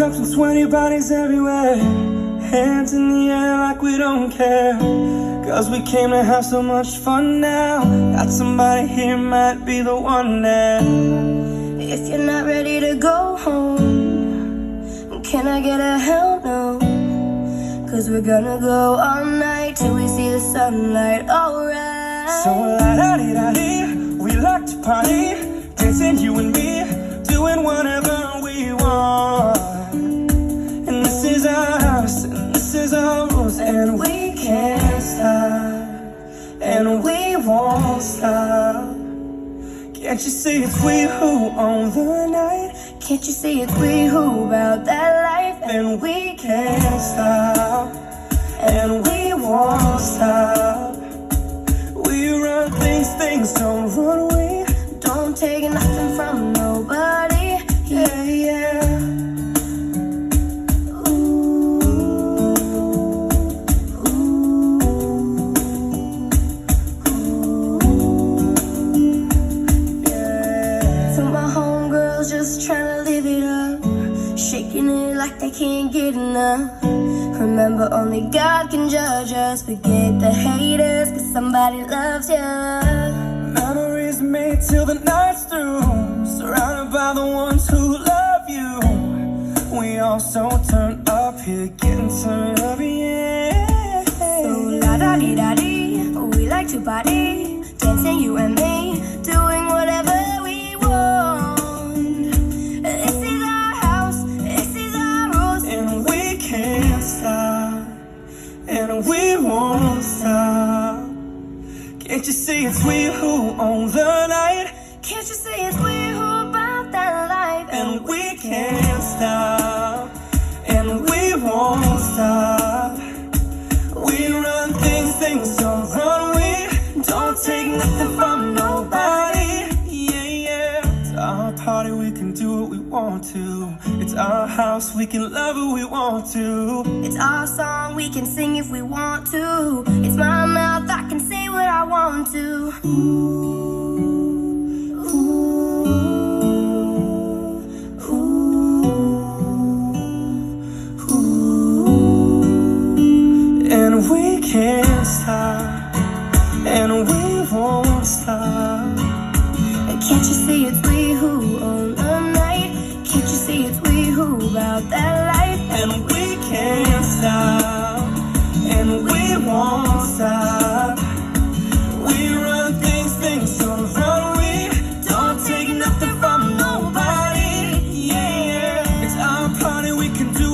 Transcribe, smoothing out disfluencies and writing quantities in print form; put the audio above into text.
jumps and sweaty bodies everywhere. Hands in the air like we don't care. Cause we came to have so much fun now. Got somebody here, might be the one now. If you're not ready to go home, can I get a hell no? Cause we're gonna go all night till we see the sunlight, alright. So la-da-dee-da-dee, we like to party. Dancing you and me, doing whatever we want. And this is our house, and this is our rules. And we can't stop, and we won't stop. Can't you see it's we who own the night? Can't you see it's we who about that life? And we can't stop, and we won't stop. We run things don't run away. Don't take nothing from nobody. Yeah, yeah. Just trying to live it up, shaking it like they can't get enough. Remember, only God can judge us. Forget the haters, cause somebody loves you. Memories made till the night's through, surrounded by the ones who love you. We all so turned up here, getting turned up, yeah. So la-da-dee-da-dee, we like to party, dancing you and me, doing whatever we want. This is our house, this is our rules. And we can't stop, and we won't stop. Can't you see it's we who own the night? Can't you see it's we who about that life? And we can't stop, and we won't stop. We run things don't run. We don't take nothing from nobody. Yeah, yeah. It's our party, we can do what we want to. It's our house, we can love who we want to. It's our song, we can sing if we want to. It's my mouth, I can say what I want to. And we can't stop, and we won't stop. And can't you see it's we who own the night? Can't you see it's we who about that life? And we can't stop, and we won't stop. We run things don't run. We don't take nothing from nobody. Yeah, it's our party, we can do